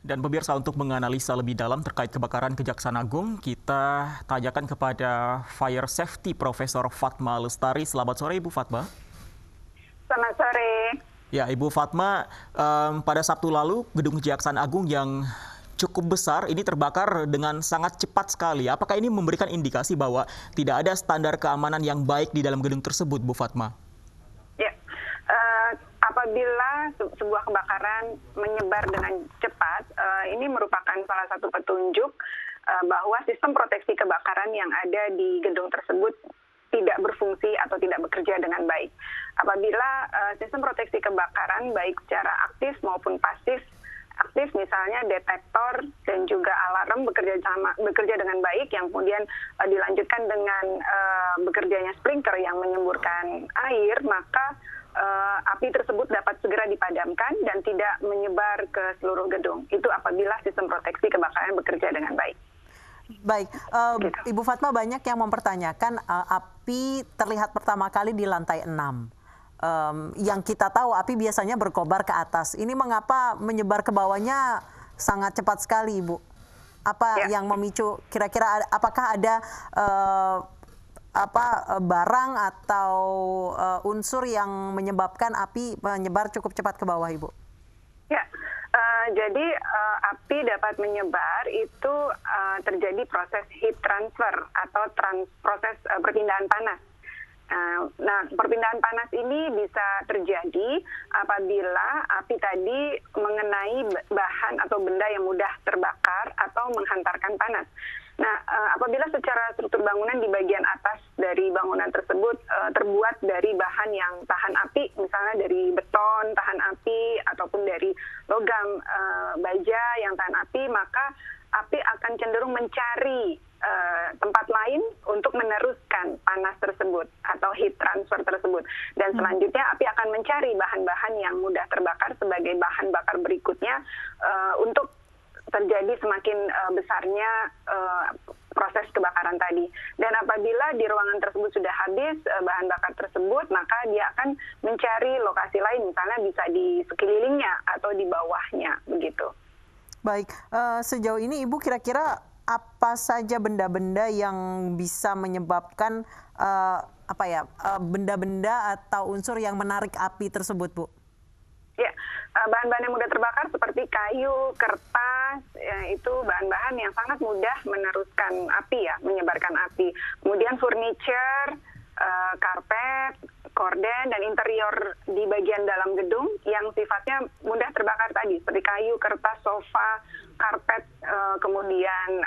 Dan pemirsa, untuk menganalisa lebih dalam terkait kebakaran Kejaksaan Agung, kita tanyakan kepada Fire Safety Profesor Fatma Lestari. Selamat sore Ibu Fatma. Selamat sore. Ya Ibu Fatma, pada Sabtu lalu gedung Kejaksaan Agung yang cukup besar ini terbakar dengan sangat cepat sekali. Apakah ini memberikan indikasi bahwa tidak ada standar keamanan yang baik di dalam gedung tersebut, Bu Fatma? Apabila sebuah kebakaran menyebar dengan cepat, ini merupakan salah satu petunjuk bahwa sistem proteksi kebakaran yang ada di gedung tersebut tidak berfungsi atau tidak bekerja dengan baik. Apabila sistem proteksi kebakaran baik secara aktif maupun pasif, aktif misalnya detektor dan juga alarm bekerja dengan baik, yang kemudian dilanjutkan dengan bekerjanya sprinkler yang menyemburkan air, maka api tersebut dapat segera dipadamkan dan tidak menyebar ke seluruh gedung. Itu apabila sistem proteksi kebakaran bekerja dengan baik. Baik, Ibu Fatma, banyak yang mempertanyakan api terlihat pertama kali di lantai 6. Yang kita tahu api biasanya berkobar ke atas. Ini mengapa menyebar ke bawahnya sangat cepat sekali, Ibu? Apa yang memicu? Kira-kira apakah ada barang atau unsur yang menyebabkan api menyebar cukup cepat ke bawah, Ibu? Ya, jadi api dapat menyebar itu terjadi proses heat transfer atau proses perpindahan panas. Nah, perpindahan panas ini bisa terjadi apabila api tadi mengenai bahan atau benda yang mudah terbakar atau menghantarkan panas. Nah, apabila secara struktur bangunan di bagian atas dari bangunan tersebut terbuat dari bahan yang tahan api, misalnya dari beton tahan api ataupun dari logam baja yang tahan api, maka api akan cenderung mencari tempat lain untuk meneruskan panas tersebut atau heat transfer tersebut. Dan selanjutnya api akan mencari bahan-bahan yang mudah terbakar sebagai bahan bakar berikutnya untuk terjadi semakin besarnya proses kebakaran tadi. Dan apabila di ruangan tersebut sudah habis bahan bakar tersebut, maka dia akan mencari lokasi lain, misalnya bisa di sekelilingnya atau di bawahnya, begitu. Baik, sejauh ini Ibu kira-kira apa saja benda-benda yang bisa menyebabkan benda-benda atau unsur yang menarik api tersebut, Bu? Ya, bahan-bahan yang mudah terbakar seperti kayu, kertas, itu bahan-bahan yang sangat mudah meneruskan api, ya, menyebarkan api. Kemudian furniture, karpet, korden, dan interior di bagian dalam gedung yang sifatnya mudah terbakar tadi, seperti kayu, kertas, sofa, karpet, kemudian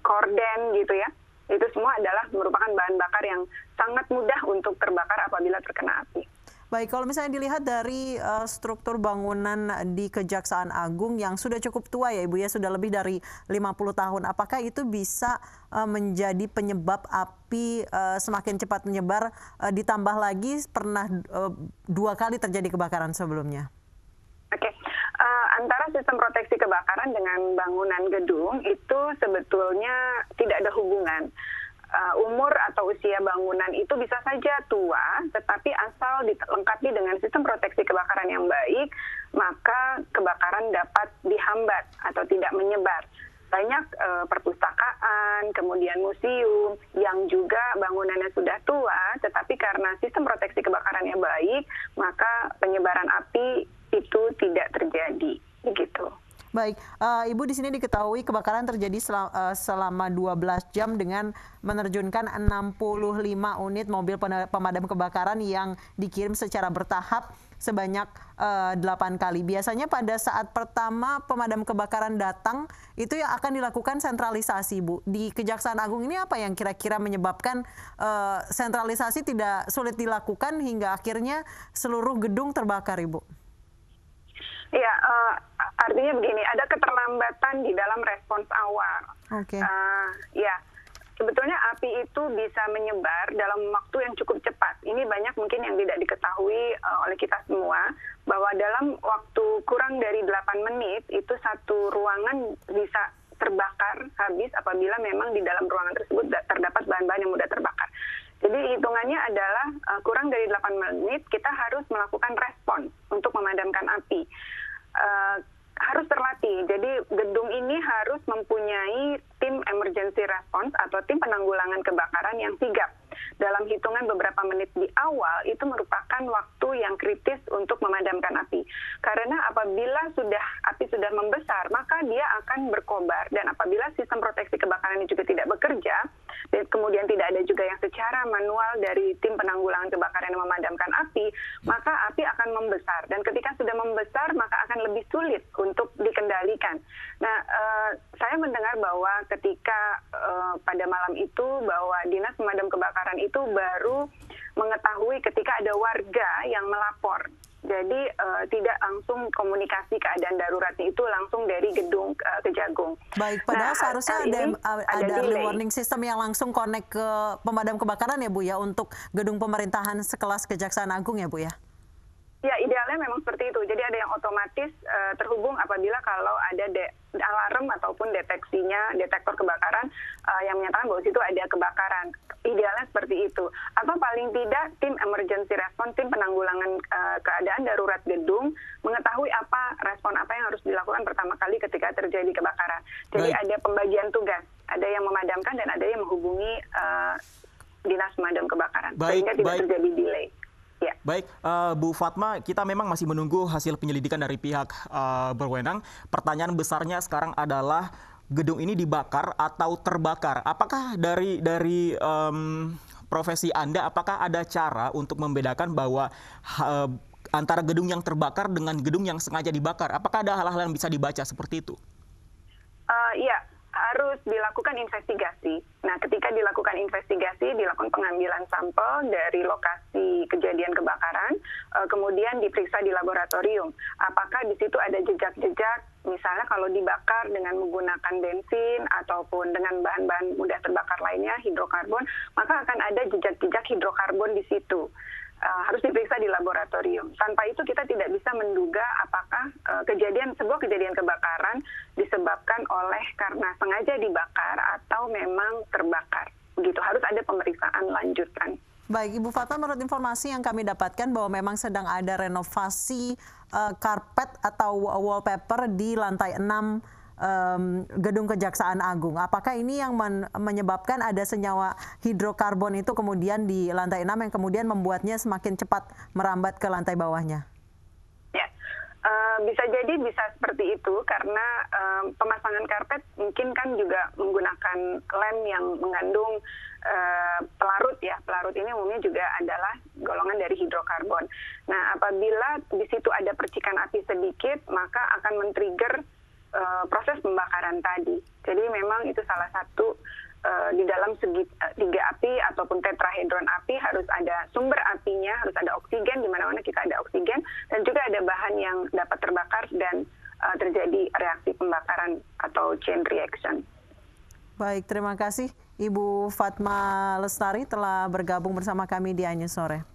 korden gitu ya. Itu semua adalah merupakan bahan bakar yang sangat mudah untuk terbakar apabila terkena api. Baik, kalau misalnya dilihat dari struktur bangunan di Kejaksaan Agung yang sudah cukup tua ya Ibu ya, sudah lebih dari 50 tahun. Apakah itu bisa menjadi penyebab api semakin cepat menyebar, ditambah lagi pernah 2 kali terjadi kebakaran sebelumnya? Oke, antara sistem proteksi kebakaran dengan bangunan gedung itu sebetulnya tidak ada hubungan. Umur atau usia bangunan itu bisa saja tua, tetapi asal dilengkapi dengan sistem proteksi kebakaran yang baik, maka kebakaran dapat dihambat atau tidak menyebar. Banyak perpustakaan, kemudian museum yang juga bangunannya sudah tua, tetapi karena sistem proteksi kebakarannya baik, maka penyebaran api itu tidak terjadi, begitu. Baik, Ibu, di sini diketahui kebakaran terjadi selama 12 jam dengan menerjunkan 65 unit mobil pemadam kebakaran yang dikirim secara bertahap sebanyak 8 kali. Biasanya pada saat pertama pemadam kebakaran datang, itu yang akan dilakukan sentralisasi, Bu. Di Kejaksaan Agung ini apa yang kira-kira menyebabkan sentralisasi tidak sulit dilakukan hingga akhirnya seluruh gedung terbakar, Ibu? Ya, artinya begini, ada keterlambatan di dalam respons awal. Oke. Ya, sebetulnya api itu bisa menyebar dalam waktu yang cukup cepat. Ini banyak mungkin yang tidak diketahui oleh kita semua, bahwa dalam waktu kurang dari 8 menit, itu satu ruangan bisa terbakar habis apabila memang di dalam ruangan tersebut terdapat bahan-bahan yang mudah terbakar. Jadi hitungannya adalah kurang dari 8 menit kita harus melakukan respon untuk memadamkan api. harus terlatih. Jadi gedung ini harus mempunyai tim emergency response atau tim penanggulangan kebakaran yang sigap. Dalam hitungan beberapa menit di awal itu merupakan waktu yang kritis untuk memadamkan api. Karena apabila api sudah membesar, maka dia akan berkobar, dan apabila sistem proteksi kebakaran ini juga tidak bekerja, dan kemudian tidak ada juga yang secara manual dari tim penanggulangan kebakaran yang memadamkan api, maka api akan membesar, dan ketika sudah membesar maka akan lebih sulit untuk dikendalikan. Nah, saya mendengar bahwa ketika pada malam itu bahwa Dinas Pemadam Kebakaran itu baru mengetahui ketika ada warga yang melapor. Jadi tidak langsung komunikasi keadaan daruratnya itu langsung dari gedung Kejagung. Baik, padahal seharusnya ada early warning system yang langsung connect ke pemadam kebakaran ya Bu ya, untuk gedung pemerintahan sekelas Kejaksaan Agung ya Bu ya? Ya, idealnya memang seperti itu. Jadi ada yang otomatis terhubung apabila kalau ada alarm ataupun detektor kebakaran yang menyatakan bahwa situ ada kebakaran. Idealnya seperti itu. Atau paling tidak tim emergency response, tim penanggulangan keadaan darurat gedung mengetahui respon apa yang harus dilakukan pertama kali ketika terjadi kebakaran. Jadi ada pembagian tugas. Ada yang memadamkan dan ada yang menghubungi Dinas Pemadam Kebakaran. Sehingga tidak terjadi delay. Ya. Baik, Bu Fatma, kita memang masih menunggu hasil penyelidikan dari pihak berwenang. Pertanyaan besarnya sekarang adalah gedung ini dibakar atau terbakar. Apakah dari profesi Anda, apakah ada cara untuk membedakan bahwa antara gedung yang terbakar dengan gedung yang sengaja dibakar? Apakah ada hal-hal yang bisa dibaca seperti itu? Iya. Harus dilakukan investigasi. Nah, ketika dilakukan investigasi, dilakukan pengambilan sampel dari lokasi kejadian kebakaran, kemudian diperiksa di laboratorium. Apakah di situ ada jejak-jejak, misalnya kalau dibakar dengan menggunakan bensin ataupun dengan bahan-bahan mudah terbakar lainnya, hidrokarbon, maka akan ada jejak-jejak hidrokarbon di situ. Harus diperiksa di laboratorium. Tanpa itu kita tidak bisa menduga apakah sebuah kejadian kebakaran disebabkan oleh karena sengaja dibakar atau memang terbakar. Begitu, harus ada pemeriksaan lanjutan. Baik, Ibu Fatma, menurut informasi yang kami dapatkan bahwa memang sedang ada renovasi karpet atau wallpaper di lantai 6 gedung Kejaksaan Agung. Apakah ini yang menyebabkan ada senyawa hidrokarbon itu kemudian di lantai 6 yang kemudian membuatnya semakin cepat merambat ke lantai bawahnya? Ya, bisa jadi bisa seperti itu karena pemasangan karpet mungkin kan juga menggunakan lem yang mengandung pelarut ya. Pelarut ini umumnya juga adalah golongan dari hidrokarbon. Nah, apabila di situ ada percikan api sedikit, maka akan men-trigger proses pembakaran tadi. Jadi memang itu salah satu di dalam tiga api ataupun tetrahedron api harus ada sumber apinya, harus ada oksigen, di mana-mana kita ada oksigen, dan juga ada bahan yang dapat terbakar dan terjadi reaksi pembakaran atau chain reaction. Baik, terima kasih Ibu Fatma Lestari telah bergabung bersama kami di Anya Sore.